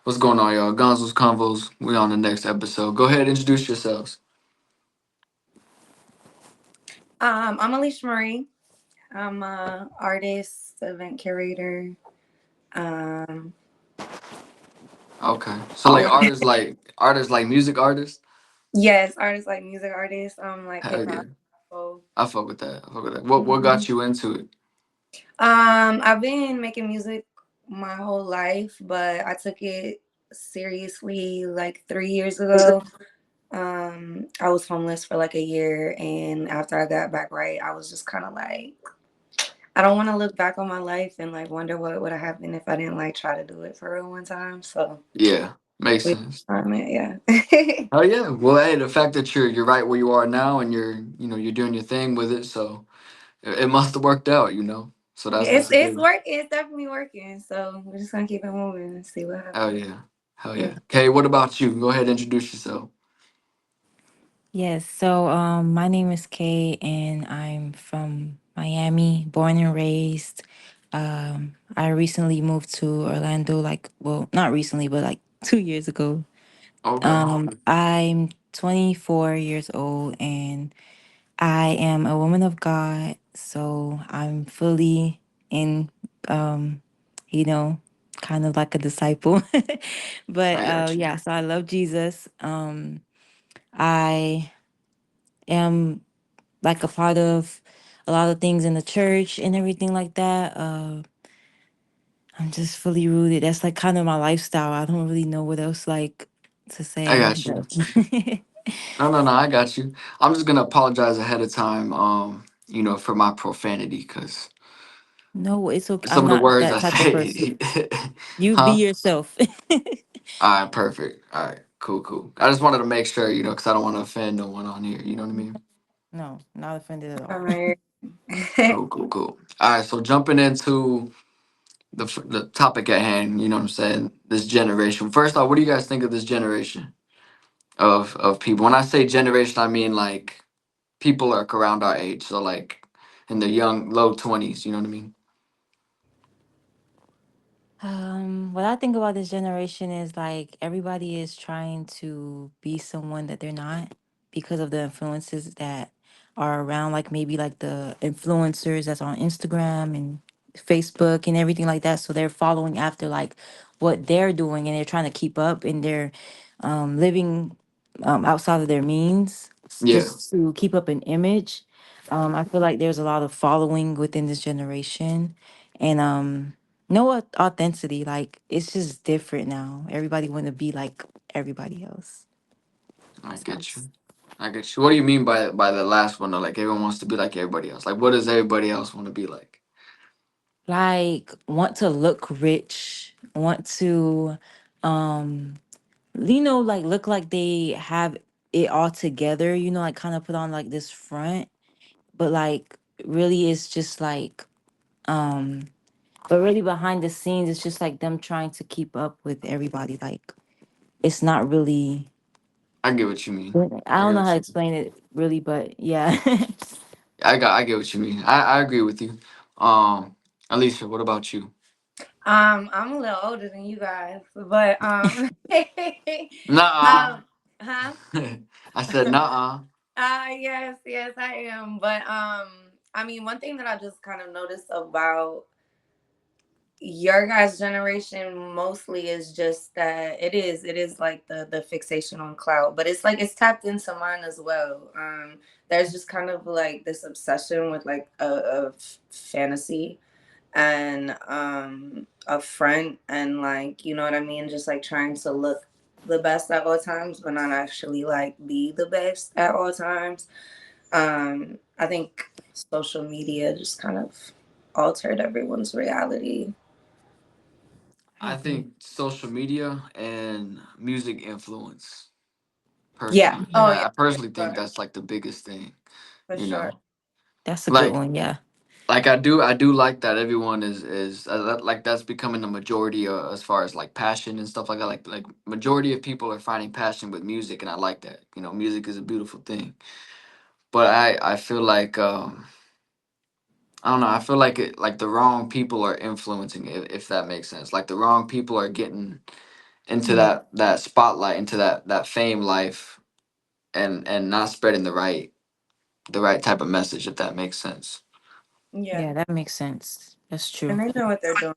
What's going on, y'all? Gonzo's Convos. We on the next episode. Go ahead, introduce yourselves. I'm Alicia Marie. I'm a artist, event curator. Um, Okay, so like yeah. artists like music artists. Yes, artists like music artists. Like hip Hell yeah, hop. So, I fuck with that. I fuck with that. What mhm. got you into it? I've been making music my whole life, but I took it seriously like 3 years ago. I was homeless for like a year, and after I got back right, I was just kind of like, I don't want to look back on my life and like wonder what would have happened if I didn't like try to do it for real one time. So Yeah, makes we sense. yeah. Oh yeah. Well, hey, the fact that you're right where you are now and you're doing your thing with it, so it must have worked out. So that's it's a it's good. working. It's definitely working. So we're just gonna keep it moving and see what Hell happens. yeah, hell Yeah. yeah. Okay, what about you? Go ahead, introduce yourself. Yes, so my name is Kay and I'm from Miami, born and raised. I recently moved to Orlando, like, well, not recently, but like 2 years ago. Okay. I'm 24 years old and I am a woman of God, so I'm fully in, um, you know, kind of like a disciple. But I got you. yeah, so I love Jesus. I am like a part of a lot of things in the church and everything like that. I'm just fully rooted. That's like kind of my lifestyle. I don't really know what else like to I say. got you. But No, no, no. I got you. I'm just gonna apologize ahead of time. For my profanity, because no, it's okay. some I'm of the not words that I type of person. say. You be Huh? yourself. All right, perfect. All right, cool, cool. I just wanted to make sure, because I don't want to offend no one on here. You know what I mean? No, not offended at All all. right. Cool, cool, cool. All right, so jumping into the topic at hand. You know what I'm saying? This generation. First off, what do you guys think of this generation of people? When I say generation, I mean like people are around our age, so like in the young low 20s. You know what I mean? What I think about this generation is like everybody is trying to be someone that they're not because of the influences that are around, like maybe like the influencers that's on Instagram and Facebook and everything like that. So they're following after like what they're doing and they're trying to keep up and they're living outside of their means Yeah. just to keep up an image. I feel like there's a lot of following within this generation and no authenticity. Like it's just different now. Everybody want to be like everybody else. I That's my get you. I get you. What do you mean by the last one though? Like everyone wants to be like everybody else. Like what does everybody else want to be like? like want to look rich, want to um like look like they have it all together, like kind of put on like this front, but like really it's just like um but really behind the scenes it's just like them trying to keep up with everybody. Like it's not really I get what you mean. I I don't get know how what to you mean. explain it really, but yeah. I get what you mean. I agree with you. Alicia, what about you? I'm a little older than you guys, but Nah. um, huh? I said nah. Yes, yes, I am. But I mean, one thing that I just kind of noticed about your guys' generation mostly is just that it is like the fixation on cloud, but it's like it's tapped into mine as well. There's just kind of like this obsession with like a fantasy and a front and like you know what I mean, just like trying to look the best at all times but not actually like be the best at all times. I think social media just kind of altered everyone's reality. I I agree. think social media and music influence Yeah, personally. oh Yeah, yeah, I for personally think sure, that's like the biggest thing. for You sure. know, That's a good like one, yeah. I do like that everyone like that's becoming the majority as far as like passion and stuff like that. Like majority of people are finding passion with music, and I like that. Music is a beautiful thing. But I feel like I don't know. I feel like the wrong people are influencing it, if that makes sense. Like the wrong people are getting into Yeah. that spotlight, into that fame life, and not spreading the right type of message, if that makes sense. Yeah, Yeah, that makes sense. That's and true. they know what they're doing.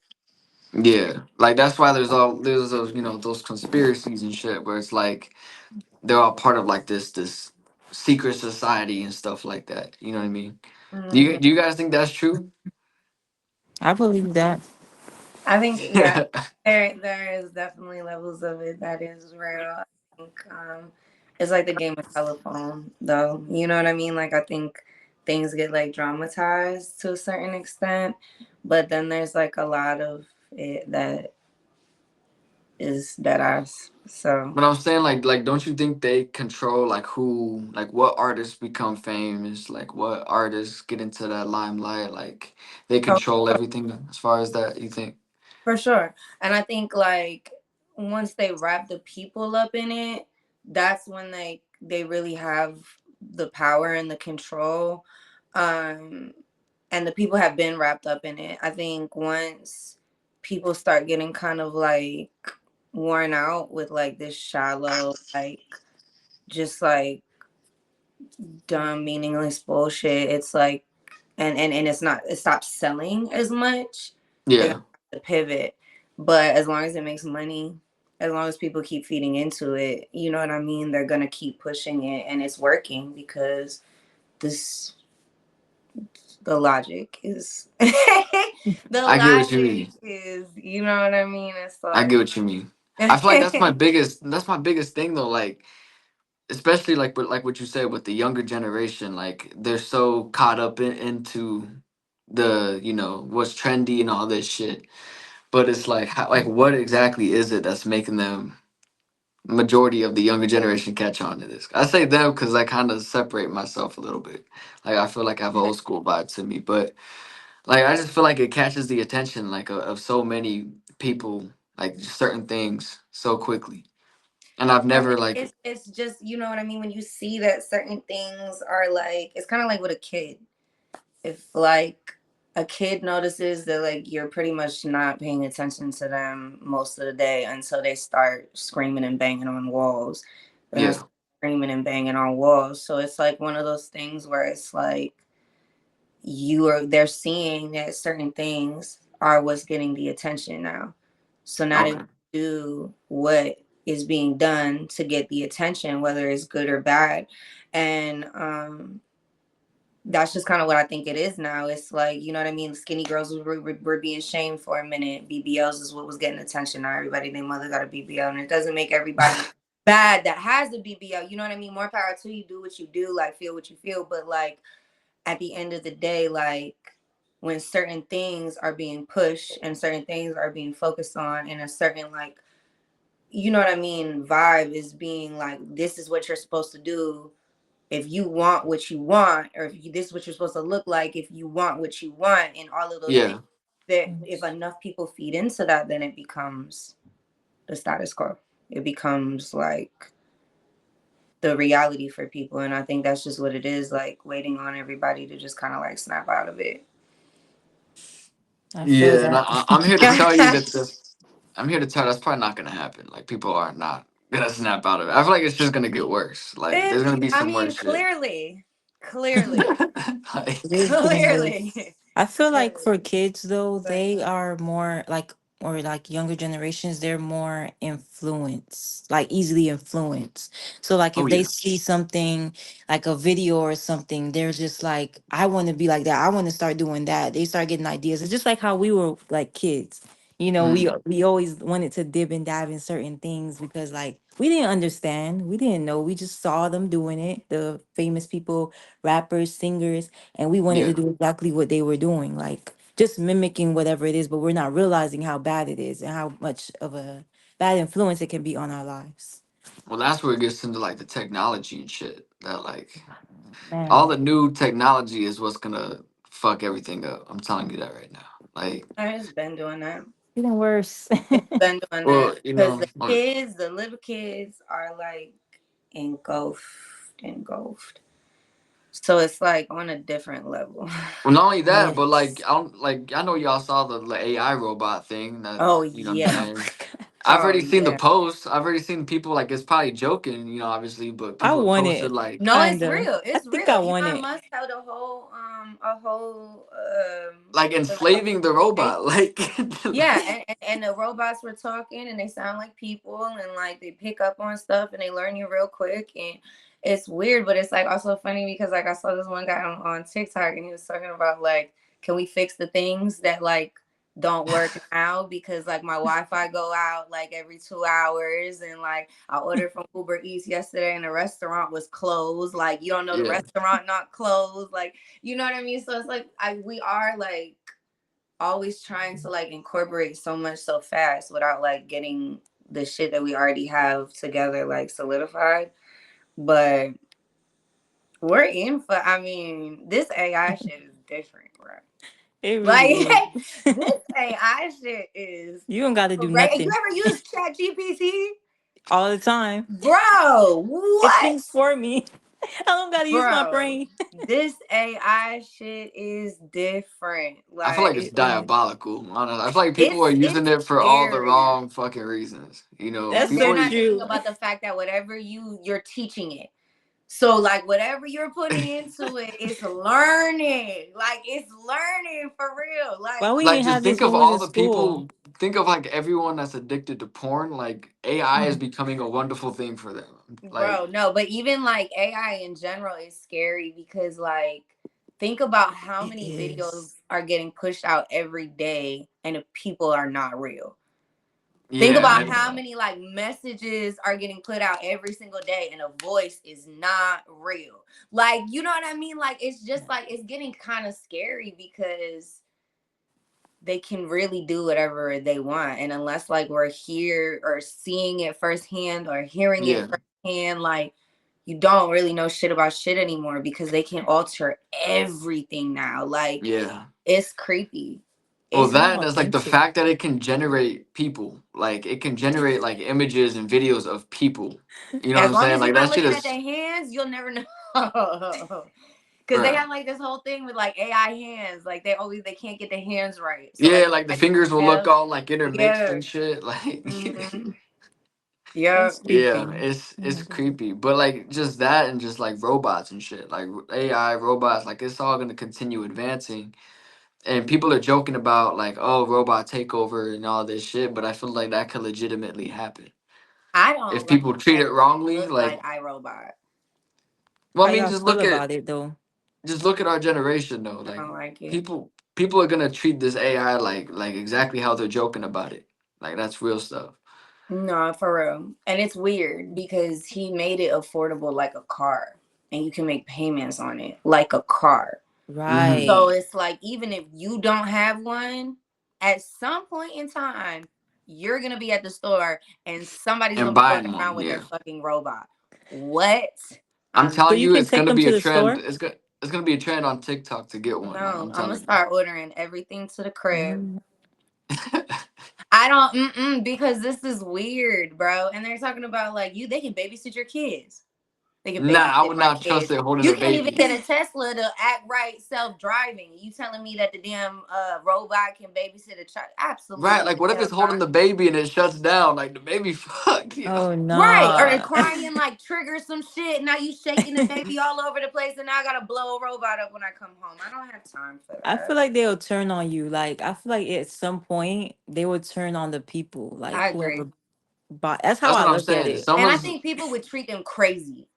Yeah, like that's why there's those, those conspiracies and shit where it's like they're all part of like this secret society and stuff like that. You know what I mean? Hmm. Do you guys think that's true? I believe that. I think, yeah, there is definitely levels of it that is real. I think it's like the game of telephone, though. You know what I mean? Like I think things get like dramatized to a certain extent, but then there's like a lot of it that is dead ass. So But I'm saying like don't you think they control like who like what artists become famous, like what artists get into that limelight, like they oh, control everything as far as that, you think? for sure. And I think like once they wrap the people up in it, that's when they really have the power and the control. Um and the people have been wrapped up in it. I think once people start getting kind of like worn out with like this shallow, like just like dumb, meaningless bullshit, it's like and it's not, it stops selling as much. They're gonna Yeah. have to pivot. But as long as it makes money, as long as people keep feeding into it, you know what I mean? They're gonna keep pushing it and it's working because this the logic is the I get what you logic mean. is, you know what I mean? It's I like get what you mean. I feel like that's my biggest thing though, like especially like with like what you said with the younger generation, like they're so caught up into the, what's trendy and all this shit. But it's like like what exactly is it that's making them majority of the younger generation catch on to this? I say them because I kind of separate myself a little bit. Like I feel like I have an old school vibe to me, but like I just feel like it catches the attention like of so many people, like certain things so quickly. And I've I never think like it's just, you know what I mean, when you see that certain things are like, it's kind of like with a kid. If like a kid notices that like you're pretty much not paying attention to them most of the day until they start screaming and banging on walls, they're gonna yeah, start screaming and banging on walls. So it's like one of those things where it's like they're seeing that certain things are what's getting the attention now. So now they okay, do what is being done to get the attention, whether it's good or bad. And that's just kind of what I think it is now. It's like, you know what I mean? Skinny girls were being shamed for a minute. BBLs is what was getting attention. Now everybody, their mother got a BBL. And it doesn't make everybody bad that has a BBL. You know what I mean? More power to you. Do what you do. Like, feel what you feel. But, like, at the end of the day, like, when certain things are being pushed and certain things are being focused on and a certain, like, you know what I mean, vibe is being like, this is what you're supposed to do if you want what you want, or if this is what you're supposed to look like if you want what you want, and all of those things, yeah. that if enough people feed into that, then it becomes the status quo. It becomes like the reality for people. And I think that's just what it is, like waiting on everybody to just kind of like snap out of it. I feel Yeah, and that. I'm here to tell you that I'm here to tell you that's probably not gonna happen. Like people are not gonna snap out of it. I feel like it's just gonna get worse. Like there's gonna be I some mean, worse shit. clearly, Like, It is getting worse. clearly, I feel like for clearly. kids though, But they are more like, or like younger generations, they're more influenced, like easily influenced. So like oh if they yeah, see something like a video or something, they're just like, I want to be like that. I want to start doing that. They start getting ideas. It's just like how we were like kids. You know, we mm, we always wanted to dib and dive in certain things because like we didn't understand. We didn't know. We just saw them doing it. The famous people, rappers, singers, and we wanted to yeah. do exactly what they were doing, like just mimicking whatever it is, but we're not realizing how bad it is and how much of a bad influence it can be on our lives. Well, that's where it gets into like the technology and shit. That like all Man, the new technology is what's gonna fuck everything up. I'm telling you that right now. Like, it's been doing that. getting worse. It's been doing that well, because the kids, the little kids, are like engulfed. So it's like on a different level. well, not only that, but like Yes. I don't like I know y'all saw the AI robot thing that Oh you know what I'm yeah, Oh my saying. God. I've Oh already seen the yeah. posts. I've already seen people like it's probably joking, obviously, but I people have want posted it, like No, it's kinda. real. I It's think real. I want Elon it. Musk held a whole like a enslaving the robot, like yeah, and the robots were talking and they sound like people and like they pick up on stuff and they learn you real quick and it's weird, but it's like also funny because like I saw this one guy on TikTok and he was talking about like, can we fix the things that like don't work now because like my Wi-Fi go out like every 2 hours and like I ordered from Uber Eats yesterday and the restaurant was closed. Like you don't know the yeah, restaurant not closed. Like you know what I mean? So it's like we are like always trying to like incorporate so much so fast without like getting the shit that we already have together like solidified. But we're in for I mean, this AI shit is different, bro. It Like really is. this AI shit is You don't got to do great. You nothing ever use Chat GPT? all the time. Bro, It what? thinks for me. I don't got to use my Bro, brain. this AI shit is different. I feel like it's It Like is. diabolical. Honestly, I feel like people are using it's it for all the scary. wrong fucking reasons. That's And so they're People. not thinking true. about the fact that whatever you're teaching it. So like whatever you're putting into it, it's learning. Like it's learning for real. Why Like we Like, didn't just have this think of when we was all in the school? people. Think of like everyone that's addicted to porn. Like AI is Mm, becoming a wonderful thing for them. Like, bro, no, but even like AI in general is scary because like think about how it many videos is. are getting pushed out every day and the people are not real. Think yeah, about Right. how many like messages are getting put out every single day and a voice is not real. Like, you know what I mean? Like it's just like it's getting kind of scary because they can really do whatever they want. And unless like we're here or seeing it firsthand or hearing it yeah, firsthand, like you don't really know shit about shit anymore because they can alter everything now. Like yeah. it's creepy. Well, It's that More and it's like the authentic. fact that it can generate people. Like, it can generate like images and videos of people. You know what as I'm long saying? as you're Like not that shit looking at is, their hands, you'll never know. Because they bruh. have like this whole thing with like AI hands. Like they can't get their hands right. So Yeah, like like the I fingers will look have all like intermixed yeah. and shit. Like, Mm-hmm. Yeah. That's yeah, creepy. Oh it's my god. creepy. But like just that and just like robots and shit, like AI robots, like it's all gonna continue advancing. And people are joking about like, oh, robot takeover and all this shit. But I feel like that could legitimately happen I if don't like people treat that it wrongly. look Like, like iRobot. well, I How mean, y'all feel about it though? just look at our generation though. I Like, don't like it. people are gonna treat this AI like exactly how they're joking about it. Like that's real stuff. No, for real. And it's weird because he made it affordable like a car. And you can make payments on it like a car. Hmm. So Right. it's like even if you don't have one, at some point in time, you're gonna be at the store and somebody's And gonna be walking buying around one, with their yeah. fucking robot. What? I'm I'm So telling you you, can it's take gonna them be to a the trend. store? It's gonna be a trend on TikTok to get one. Like no, I'm I'm gonna telling start ordering everything to the crib. Mm. you. I don't because this is weird, bro. And they're talking about like they can babysit your kids. They can Nah, I babysit would my not trust kids. it holding You a can't even baby. get a Tesla to act right self-driving. You telling me that the damn robot can babysit a child? Right? Absolutely Like, the what if hell it's holding not. the baby and it shuts down? Like the baby fucked. Oh Right. Or nah. crying like triggers some shit. Now you shaking the baby all over the place and now I gotta blow a robot up when I come home. I don't have time for I feel that. like they'll turn on you. Like I feel like at some point they would turn on the people. Like I whoever agree. bought. That's how That's I what I'm look at saying. it. And I think people would treat them crazy.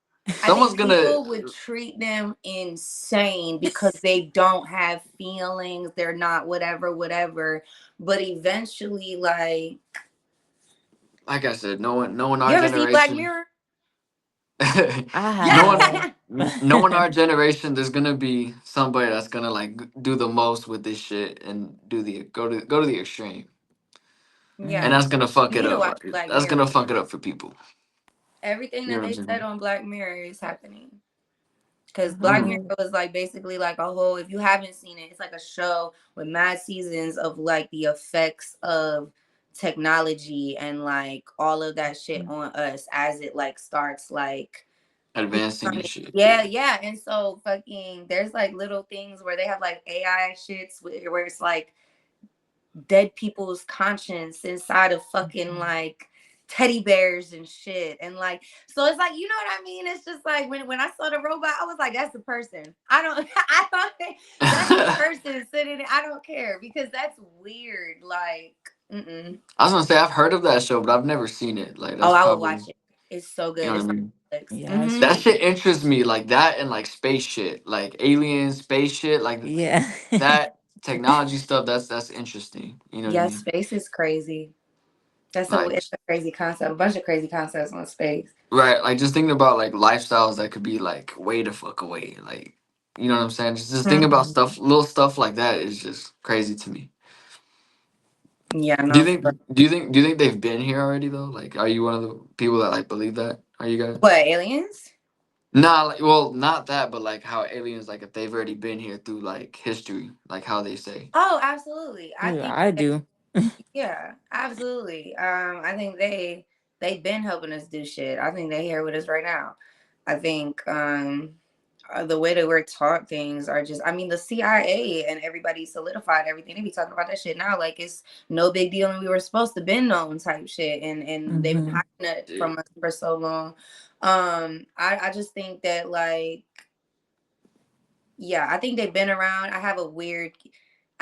I Someone's think gonna people would treat them insane because they don't have feelings. They're not whatever, whatever. But eventually, like, like I said, no one you our ever see Black generation. Mirror? I no one have. Yeah. no one our generation, there's gonna be somebody that's gonna like do the most with this shit and go to the extreme. And Yeah. Mm. that's gonna fuck You it need to up. watch Black That's Mirror. gonna fuck it up for people. Everything You know that what I'm they said saying? on Black Mirror is happening. Because Black Hmm. Mirror was like basically like a whole, if you haven't seen it, it's like a show with mad seasons of like the effects of technology and like all of that shit on us as it like starts like Advancing and becoming, shit. yeah, yeah. And so fucking there's like little things where they have like AI shits where it's like dead people's conscience inside of fucking like teddy bears and shit. And like, so it's like, you know what I mean? It's just like when I saw the robot, I was like, that's the person. I don't I don't that's the I person sitting I don't care because that's weird. Like, mm-mm. was gonna say I've heard of that show, but I've never seen it. Like Oh, that's I would probably, watch it. It's so you know good. what I It's on mean. Netflix. Yeah, it's Mm-hmm. That really shit interests me, like that and like space shit, like alien space shit, like yeah. that technology stuff. That's interesting. You know what I Yeah, mean? space is crazy. Like It's a crazy concept. A bunch of crazy concepts on space. right, like just thinking about like lifestyles that could be like way the fuck away. Like you know what I'm saying? Just thinking about Mhm. stuff, little stuff like that is just crazy to me. Yeah, Do you no. think? Do you think they've been here already though? Like, are you one of the people that like believe that? Are you guys? What, aliens? Nah, like, well, not that, but like how aliens, like if they've already been here through like history, like how they say. Oh, absolutely. I Yeah, think I do. yeah, absolutely. I think they've been helping us do shit. I think they're here with us right now. I think the way that we're taught things are just I mean the CIA and everybody solidified everything. They be talking about that shit now like it's no big deal and we were supposed to been known type shit and they've been Hmm. hiding it Dude. from us for so long. I just think that like yeah, I think they've been around. I have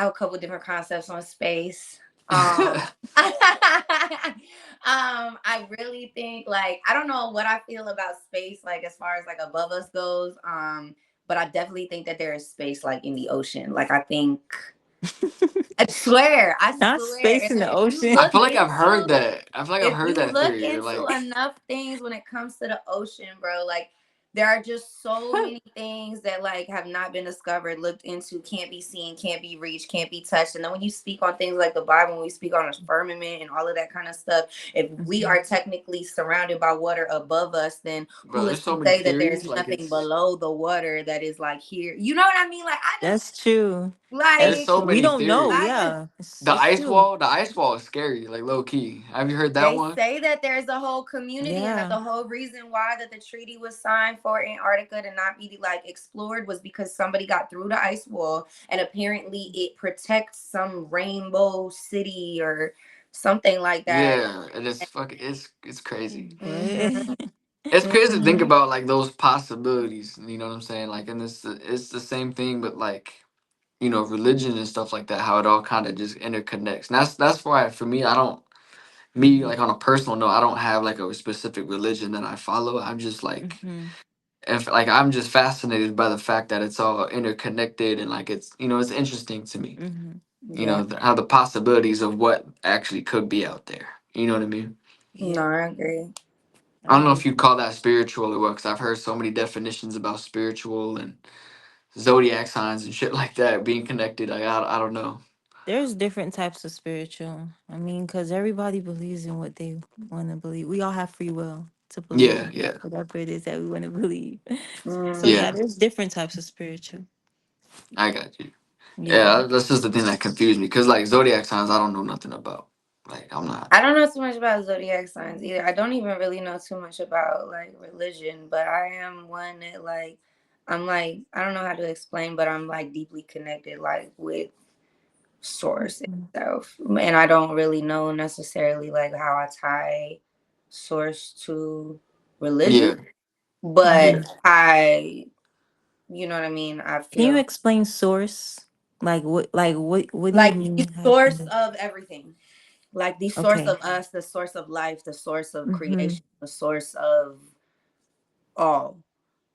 a couple different concepts on space. I really think like I don't know what I feel about space like as far as like above us goes. But I definitely think that there is space like in the ocean. Like I Not swear, space in the if you ocean. I look feel like I've heard into that. I feel like I've if heard you that look theory. into Like, enough things when it comes to the ocean, bro, like there are just so many things that like have not been discovered, looked into, can't be seen, can't be reached, can't be touched. And then when you speak on things like the Bible, when we speak on a firmament and all of that kind of stuff, if we Mhm. are technically surrounded by water above us, then bro, who there's is so to many say that there's theories. Like, nothing it's below the water that is like here? You know what I mean? Like That's true. there's like so We many don't know. theories. I just Yeah, it's true. The ice wall is scary. Like low key. Have you heard that they one? say that there's a whole community and that Yeah. the whole reason why that the treaty was signed for Antarctica to not be like explored was because somebody got through the ice wall and apparently it protects some rainbow city or something like that. Yeah, and it's fucking. It's crazy. What? Hmm. It's crazy to think Hmm. about like those possibilities. You know what I'm saying? Like, and it's the same thing, but like religion and stuff like that. How it all kind of just interconnects. And that's why for me, I don't. Me like on a personal note, I don't have like a specific religion that I follow. I'm just like Hmm. if like I'm just fascinated by the fact that it's all interconnected and like it's interesting to me. Hmm. Yeah, How the possibilities of what actually could be out there. You know what I mean? Yeah, no, I agree. I I don't know do. if you call that spiritual or what, because I've heard so many definitions about spiritual and zodiac signs and shit like that being connected. Like I don't know. There's different types of spiritual. I mean, because everybody believes in what they want to believe. We all have free will to believe Yeah, yeah, whatever it is that we want to believe. So Mm. yeah, yeah. there's different types of spiritual. I got you. Yeah. Yeah, that's just the thing that confused me, because like zodiac signs, I don't know nothing about. Like I'm not. I don't know too much about zodiac signs either. I don't even really know too much about like religion, but I am one that like I'm like I don't know how to explain, but I'm like deeply connected like with source Mhm. itself. And I don't really know necessarily like how I tie source to religion, Yeah. but Yeah. Mhm. I you know what I mean? I Can you feel explain source? What do you like the mean? How source can of everything. Like the source okay. of us, the source of life, the source of Mm-hmm. creation, the source of all.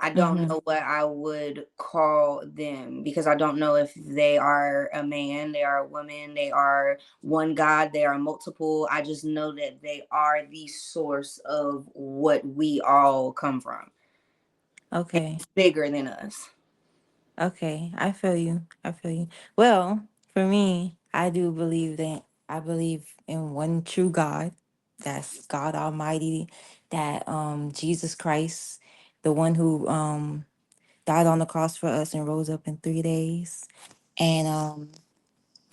I don't Mm-hmm. know what I would call them because I don't know if they are a man, they are a woman, they are one God, they are multiple. I just know that they are the source of what we all come from. And Okay. it's bigger than us. Okay. I feel you. I feel you. Well, for me, I do believe that I believe in one true God. That's God Almighty, that Jesus Christ, the one who died on the cross for us and rose up in 3 days. And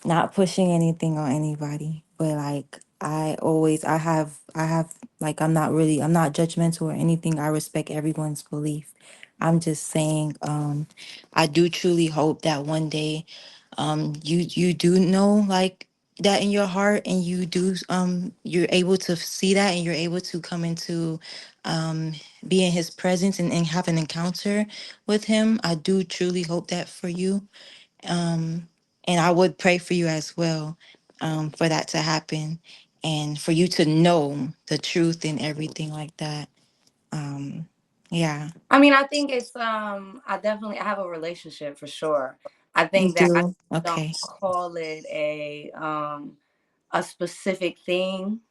not pushing anything on anybody, but like I have like I'm not judgmental or anything. I respect everyone's belief. I'm just saying I do truly hope that one day you do know like that in your heart, and you do, you're able to see that, and you're able to come into, um be in his presence, and have an encounter with him, I do truly hope that for you. And I would pray for you as well, for that to happen, and for you to know the truth and everything like that. Yeah. I mean, I think it's I definitely I have a relationship for sure. I You think that I do? don't Okay. call it a specific thing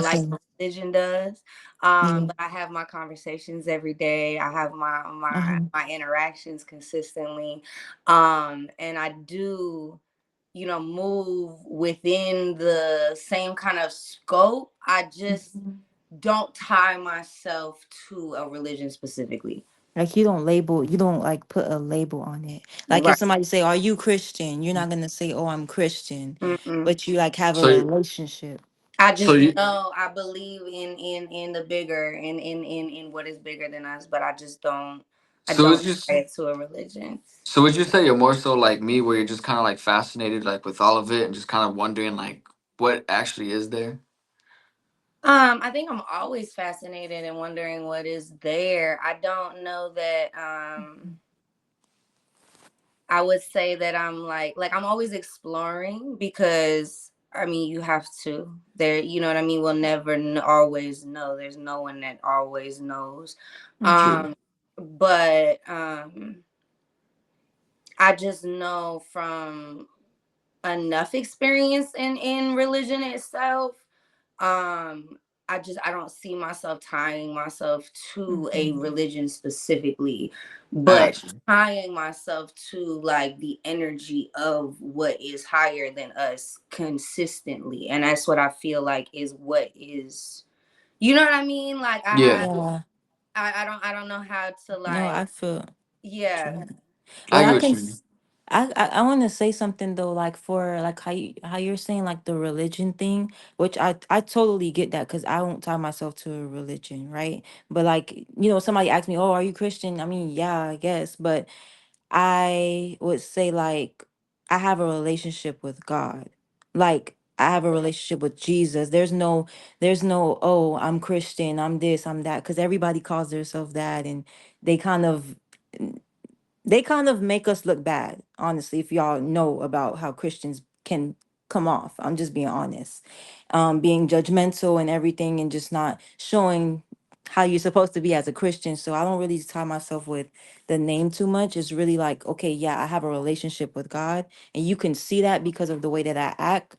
like Okay. religion does. Yeah. But I have my conversations every day. I have Uh-huh. my interactions consistently. And I do, you know, move within the same kind of scope. I just don't tie myself to a religion specifically. Like, you don't like put a label on it. Like, if Right. somebody say, "Are you Christian?" You're not gonna say, "Oh, I'm Christian," Mm-mm. but you like have a So relationship. I so just you know I believe in the bigger in what is bigger than us, but I so don't would you tie it to a religion. so would you say you're more so like me, where you're just kind of like fascinated like with all of it and just kind of wondering like what actually is there? I think I'm always fascinated and wondering what is there. I don't know that I would say that I'm like I'm always exploring because I mean you have to. There, you know what I mean? We'll never always know. There's no one that always knows. Mm-hmm. True. Um but I just know from enough experience in religion itself. um I don't see myself tying myself to a Mm-hmm. religion specifically, I but got you. tying myself to like the energy of what is higher than us consistently, and that's what I feel like is what is, you know what I mean, like Yeah, Yeah. I don't know how to No, like, I feel. yeah. True. I But get I what can. you mean. I want to say something though, like, for like how you're saying like the religion thing, which I totally get that, because I won't tie myself to a religion, right? But like, somebody asked me, "Oh, are you Christian?" I mean, yeah, I guess, but I would say, like, I have a relationship with God. Like, I have a relationship with Jesus. There's no, "Oh, I'm Christian, I'm this, I'm that," because everybody calls themselves that, and they kind of they kind of make us look bad, honestly, if y'all know about how Christians can come off. I'm just being honest. Being judgmental and everything, and just not showing how you're supposed to be as a Christian. So I don't really tie myself with the name too much. It's really like, okay, yeah, I have a relationship with God, and you can see that because of the way that I act.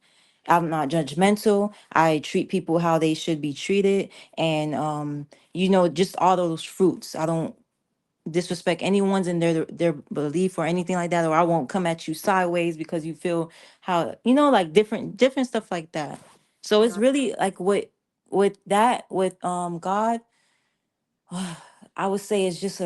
I'm not judgmental. I treat people how they should be treated. And just all those fruits. I don't disrespect anyone's in their belief or anything like that, or I won't come at you sideways because you feel how, like, different stuff like that. So it's really like, with that, with God, I would say it's just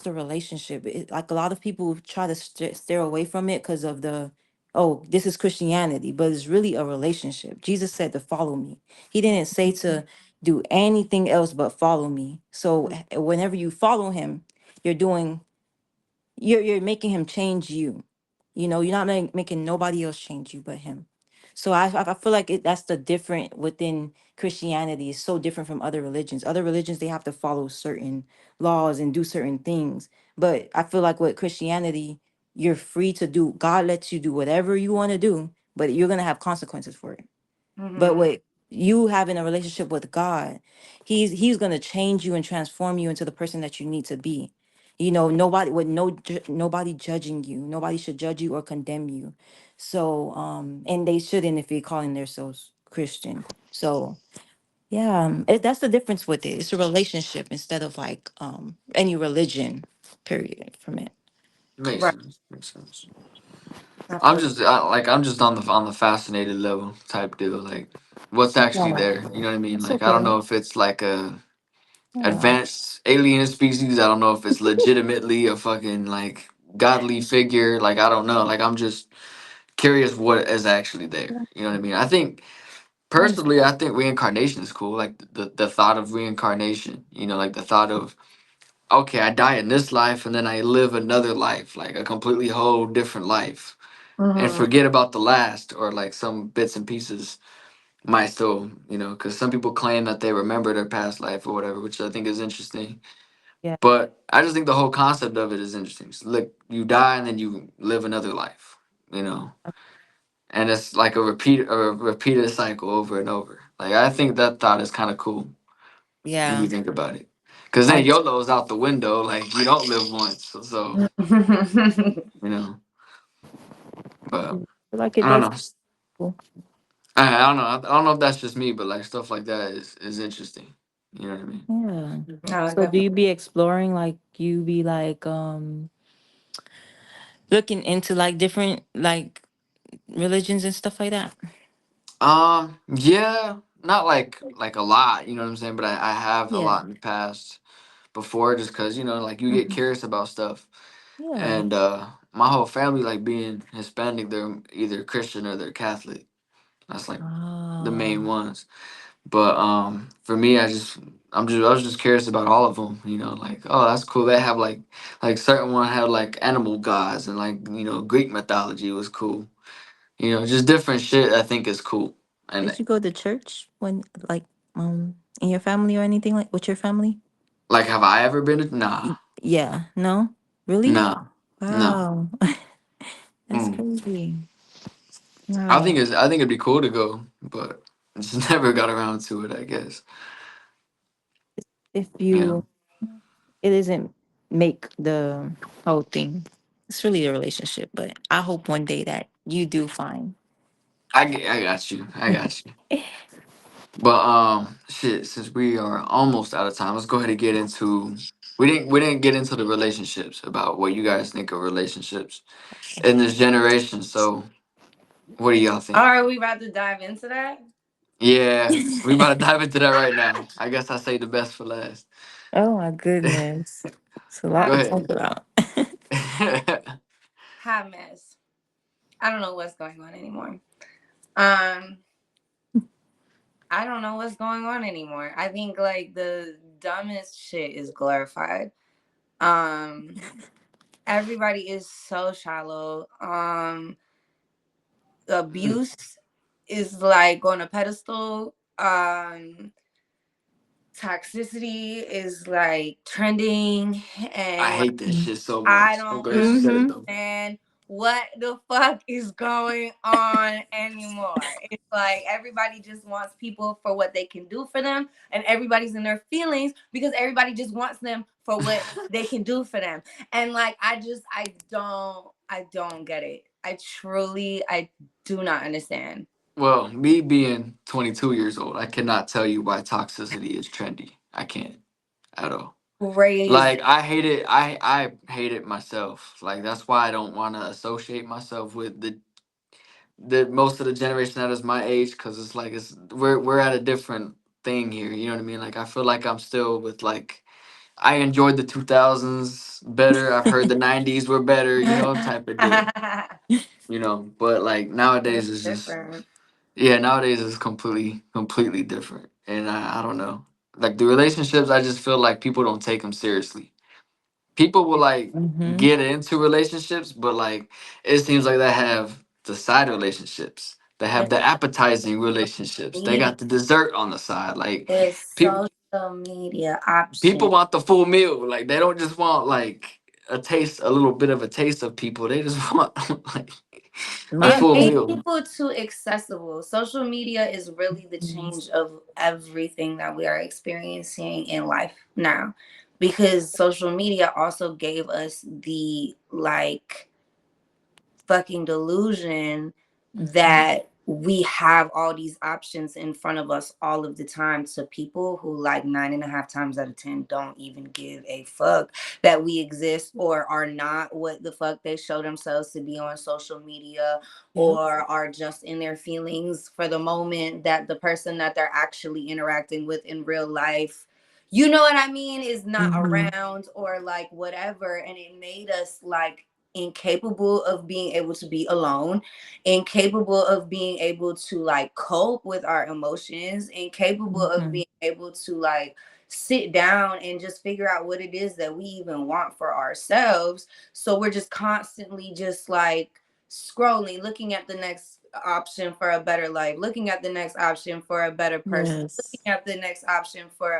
a relationship. Like, a lot of people try to steer away from it because of the, "Oh, this is Christianity," but it's really a relationship. Jesus said to follow me. He didn't say to do anything else but follow me. So whenever you follow him, you're doing you're making him change you. You're not making nobody else change you but him. So I feel like that's the different within Christianity. Is so different from other religions. Other religions, they have to follow certain laws and do certain things. But I feel like with Christianity, you're free to do. God lets you do whatever you want to do, but you're gonna have consequences for it. But Mm-hmm. with you having a relationship with God, He's gonna change you and transform you into the person that you need to be. Nobody with nobody judging you. Nobody should judge you or condemn you. So, and they shouldn't if they're calling themselves Christian. So yeah, that's the difference with it. It's a relationship instead of like any religion. Period. From it. Makes Right. sense. Makes sense. I I'm feel just I'm just on the fascinated level type deal. Like, what's actually Yeah, there? You know what I mean? it's Like, I don't okay. know if it's like a Yeah. advanced alien species. I don't know if it's legitimately a fucking like godly figure. Like, I don't know. Like, I'm just curious what is actually there. You know what I mean? I think personally, I think reincarnation is cool. Like the thought of reincarnation. You know, like the thought of, okay, I die in this life and then I live another life, like a completely whole different life. and Mhm. forget about the last, or like some bits and pieces might still, because some people claim that they remember their past life or whatever, which I think is interesting. Yeah. But I just think the whole concept of it is interesting. So, look, you die and then you live another life, you know, and it's like a repeated cycle over and over. Like I think that thought is kind of cool when Yeah. you think about it, because I then YOLO's out the window. Like you don't live once, so you know. But feel like it I don't does. know. Cool. I don't know. I don't know if that's just me, but like stuff like that is interesting. You know what I mean? Yeah. No, So do definitely. you be exploring, like you be like looking into like different like religions and stuff like that? Yeah, not like a lot. You know what I'm saying? But I have a Yeah. lot in the past before, just because like you get Mhm. curious about stuff, Yeah. and my whole family, like being Hispanic, they're either Christian or they're Catholic. That's like the main Oh. ones. But for me, I was just curious about all of them. Like, oh, that's cool. They have like certain one had like animal gods, and like Greek mythology was cool. Just different shit. I think is cool. And Did you go to church when like in your family or anything like with your family? like, have I ever been to? Nah, Yeah. No? Really? nah, no. Wow. That's Mm. crazy. Wow. I think it'd be cool to go, but just never got around to it. I guess. If Yeah. you it doesn't make the whole thing. It's really a relationship, but I hope one day that you do find. I got you. I got you. But shit, since we are almost out of time, let's go ahead and get into we didn't get into the relationships, about what you guys think of relationships in this generation. So what do y'all think? All right, we about to dive into that. Yeah, we about to dive into that right now. I guess I say the best for last. Oh my goodness. It's a lot Go Hot, to talk ahead. about. hot mess. I don't know what's going on anymore. Um, I don't know what's going on anymore. I think like the dumbest shit is glorified. Um, everybody is so shallow. Abuse is like on a pedestal. Toxicity is like trending, I and like hate that shit so I much. I'm don't glad you said it Mm-hmm. though. understand what the fuck is going on anymore. It's like everybody just wants people for what they can do for them, and everybody's in their feelings because everybody just wants them for what they can do for them. And like I don't get it. I do not understand. Well, me being 22 years old, I cannot tell you why toxicity is trendy. I can't at all. Crazy. Like I hate it. I hate it myself. Like that's why I don't want to associate myself with the most of the generation that is my age, because it's like we're at a different thing here. You know what I mean? Like I feel like I'm still with like I enjoyed the 2000s better. I've heard the 90s were better. Type of deal. But like It's nowadays it's just different. yeah. Nowadays it's completely different, and I don't know. Like the relationships, I just feel like people don't take them seriously. People will like Mm-hmm. get into relationships, but like it seems like they have the side relationships. They have It's the appetizing relationships. They media. got the dessert on the side. Like It's people social media people option. want the full meal. Like they don't just want like a little bit of a taste of people. They just want like the My It full made meal. people too accessible. Social media is really the change of everything that we are experiencing in life now, because social media also gave us the like fucking delusion Mhm. that we have all these options in front of us all of the time, to people who like 9.5 times out of 10 don't even give a fuck that we exist or are not what the fuck they show themselves to be on social media, Yep. or are just in their feelings for the moment that the person that they're actually interacting with in real life, you know what I mean, is not Mm-hmm. around, or like whatever. And it made us like incapable of being able to be alone, incapable of being able to like cope with our emotions, incapable of Mm-hmm. being able to like sit down and just figure out what it is that we even want for ourselves. So we're just constantly just like scrolling, looking at the next option for a better life, looking at the next option for a better person, looking Yes. at the next option for